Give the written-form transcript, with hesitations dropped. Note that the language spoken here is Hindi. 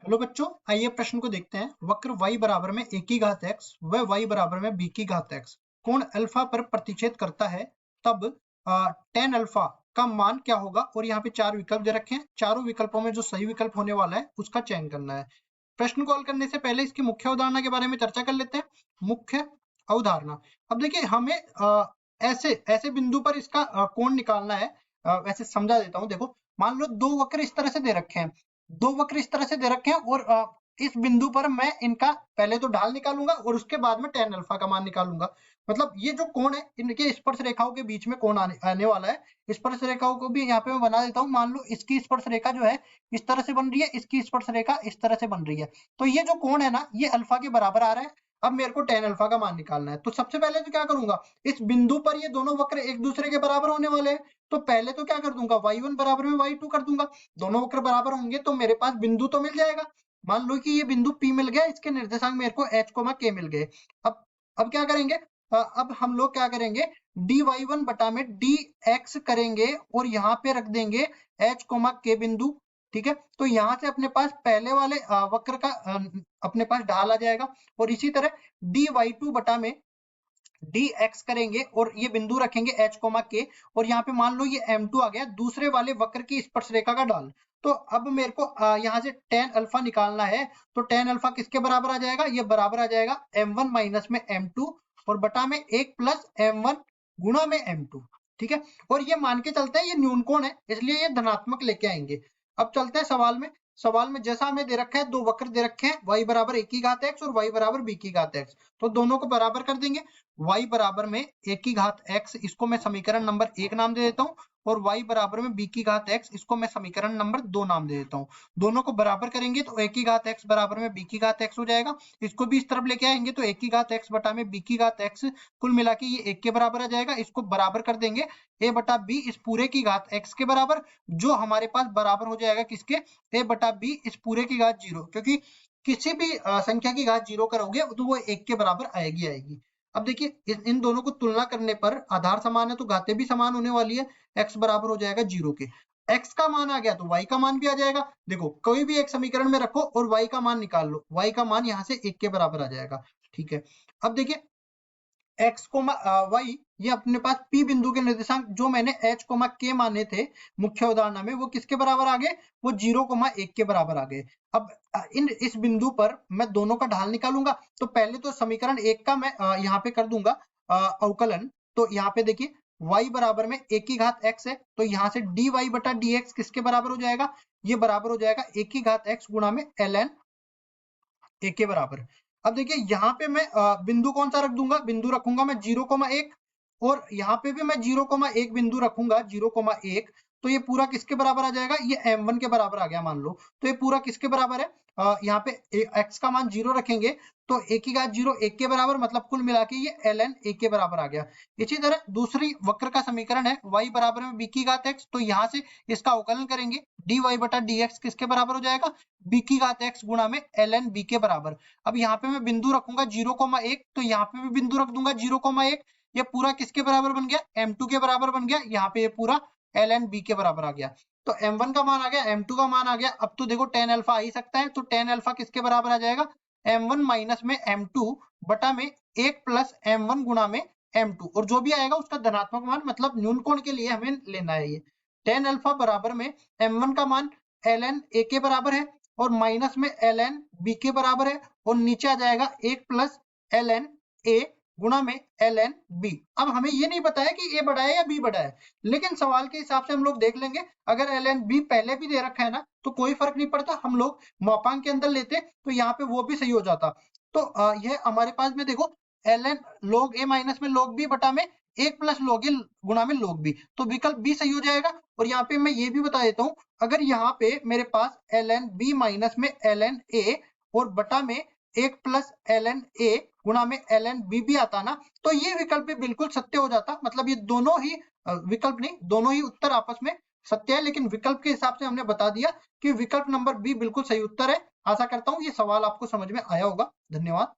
हेलो बच्चों, आइए प्रश्न को देखते हैं। वक्र y बराबर में a की घात x व y बराबर में b की घात x कोण अल्फा पर प्रतिच्छेद करता है, तब tan अल्फा का मान क्या होगा। और यहाँ पे चार विकल्प दे रखे हैं, चारों विकल्पों में जो सही विकल्प होने वाला है उसका चयन करना है। प्रश्न को हल करने से पहले इसकी मुख्य अवधारणा के बारे में चर्चा कर लेते हैं। मुख्य अवधारणा, अब देखिए हमें ऐसे ऐसे बिंदु पर इसका कोण निकालना है। वैसे समझा देता हूँ। देखो, मान लो दो वक्र इस तरह से दे रखे हैं, दो वक्र इस तरह से दे रखे हैं और इस बिंदु पर मैं इनका पहले तो ढाल निकालूंगा और उसके बाद में tan अल्फा का मान निकालूंगा। मतलब ये जो कोण है, इनके स्पर्श रेखाओं के बीच में कोण आने वाला है। स्पर्श रेखाओं को भी यहाँ पे मैं बना देता हूँ। मान लो इसकी स्पर्श रेखा जो है इस तरह से बन रही है, इसकी स्पर्श रेखा इस तरह से बन रही है। तो ये जो कोण है ना, ये अल्फा के बराबर आ रहा है। अब मेरे को tan अल्फा का मान निकालना है। तो सबसे पहले तो क्या करूंगा, इस बिंदु पर ये दोनों वक्र एक दूसरे के बराबर होने वाले हैं। तो पहले तो क्या कर दूंगा, y1 बराबर में y2 कर दूंगा। दोनों वक्र बराबर होंगे तो मेरे पास बिंदु तो मिल जाएगा। मान लो कि ये बिंदु P मिल गया, इसके निर्देशांक मेरे को h, k मिल गए। अब क्या करेंगे, अब हम लोग क्या करेंगे, dy1 बटा में dx करेंगे और यहाँ पे रख देंगे h, k बिंदु। ठीक है, तो यहाँ से अपने पास पहले वाले वक्र का अपने पास ढाल आ जाएगा। और इसी तरह dy2 बटा में dx करेंगे और ये बिंदु रखेंगे h, k। और यहाँ पे मान लो ये m2 आ गया, दूसरे वाले वक्र की स्पर्श रेखा का ढाल। तो अब मेरे को यहाँ से tan अल्फा निकालना है। तो tan अल्फा किसके बराबर आ जाएगा, ये बराबर आ जाएगा m1 माइनस में m2 और बटा में 1 प्लस m1 गुणा में m2। ठीक है, और ये मान के चलते हैं ये न्यून कोण है, इसलिए ये धनात्मक लेके आएंगे। अब चलते हैं सवाल में। सवाल में जैसा हमें दे रखा है, दो वक्र दे रखे हैं, y बराबर a की घात x और y बराबर b की घात x। तो दोनों को बराबर कर देंगे। y बराबर में a की घात x, इसको मैं समीकरण नंबर 1 नाम दे देता हूँ। और y बराबर में b की घात x, इसको मैं समीकरण नंबर 2 नाम दे देता हूँ। दोनों को बराबर करेंगे तो a की घात x बराबर में b की घात x हो जाएगा। इसको भी इस तरफ लेके आएंगे तो a की घात x बटा में b की घात x, कुल मिला के ये 1 के बराबर आ जाएगा। इसको बराबर कर देंगे a बटा b इस पूरे की घात x के बराबर, जो हमारे पास बराबर हो जाएगा किसके, a बटा b इस पूरे की घात 0। क्योंकि किसी भी संख्या की घात 0 करोगे तो वो 1 के बराबर आएगी। अब देखिए इन दोनों को तुलना करने पर आधार समान है तो घातें भी समान होने वाली है। x बराबर हो जाएगा 0 के। x का मान आ गया तो y का मान भी आ जाएगा। देखो, कोई भी एक समीकरण में रखो और y का मान निकाल लो, y का मान यहाँ से 1 के बराबर आ जाएगा। ठीक है, अब देखिए x, y ये अपने पास P बिंदु के निर्देशांक जो मैंने h, k माने थे मुख्य उदाहरण में, वो किसके बराबर आ गए, वो 0,1 के बराबर आ गए। अब इस बिंदु पर मैं दोनों का ढाल निकालूंगा। तो पहले तो समीकरण 1 का मैं यहाँ पे कर दूंगा अवकलन। तो यहाँ पे देखिए y बराबर में a की घात x है, तो यहाँ से dy बटा dx किसके बराबर हो जाएगा, ये बराबर हो जाएगा a की घात x गुणा में ln a के बराबर। अब देखिए यहाँ पे मैं बिंदु कौन सा रख दूंगा, बिंदु रखूंगा मैं 0,1 और यहाँ पे भी मैं 0,1 बिंदु रखूंगा 0,1। तो ये पूरा किसके बराबर आ जाएगा, ये m1 के बराबर आ गया मान लो। तो ये पूरा किसके बराबर है, यहाँ पे x का मान 0 रखेंगे तो a की घात 0 1 के बराबर, मतलब कुल मिला के ये ln 1 के बराबर आ गया। इसी तरह दूसरी वक्र का समीकरण है y बराबर में b की घात x, तो यहाँ से इसका अवकलन करेंगे dy बटा dx किसके बराबर हो जाएगा, b की घात x गुणा में ln b के बराबर। अब यहाँ पे मैं बिंदु रखूंगा 0,1 तो यहाँ पे भी बिंदु रख दूंगा 0,1। ये पूरा किसके बराबर बन गया, m2 के बराबर बन गया। यहाँ पे ये पूरा ln b के बराबर आ गया। तो m1 का मान आ गया, m2 का मान आ गया। अब तो देखो tan अल्फा आ ही सकता है, तो tan अल्फा किसके बराबर आ जाएगा, m1 माइनस में m2 बटा में 1 प्लस m1 गुणा में m2, और जो भी आएगा उसका धनात्मक मान, मतलब न्यून कोण के लिए हमें लेना है ये। tan अल्फा बराबर में m1 का मान ln a के बराबर है और माइनस में ln b के बराबर है, और नीचे आ जाएगा 1 प्लस ln a गुणा में ln b। अब हमें ये नहीं पता है कि a बड़ा है या b बड़ा है, लेकिन सवाल के हिसाब से हम लोग देख लेंगे। अगर ln b पहले भी दे रखा है ना तो कोई फर्क नहीं पड़ता, हम लोग मापांक के अंदर लेते तो यहाँ पे वो भी सही हो जाता। तो यह हमारे पास में देखो ln log a माइनस में log b बटा में 1 प्लस log a गुणा में log b, तो विकल्प b सही हो जाएगा। और यहाँ पे मैं ये भी बता देता हूँ, अगर यहाँ पे मेरे पास ln b माइनस में ln a और बटा में 1 प्लस ln a गुणा में ln b भी आता ना, तो ये विकल्प भी बिल्कुल सत्य हो जाता। मतलब ये दोनों ही विकल्प नहीं, दोनों ही उत्तर आपस में सत्य है, लेकिन विकल्प के हिसाब से हमने बता दिया कि विकल्प नंबर बी बिल्कुल सही उत्तर है। आशा करता हूँ ये सवाल आपको समझ में आया होगा। धन्यवाद।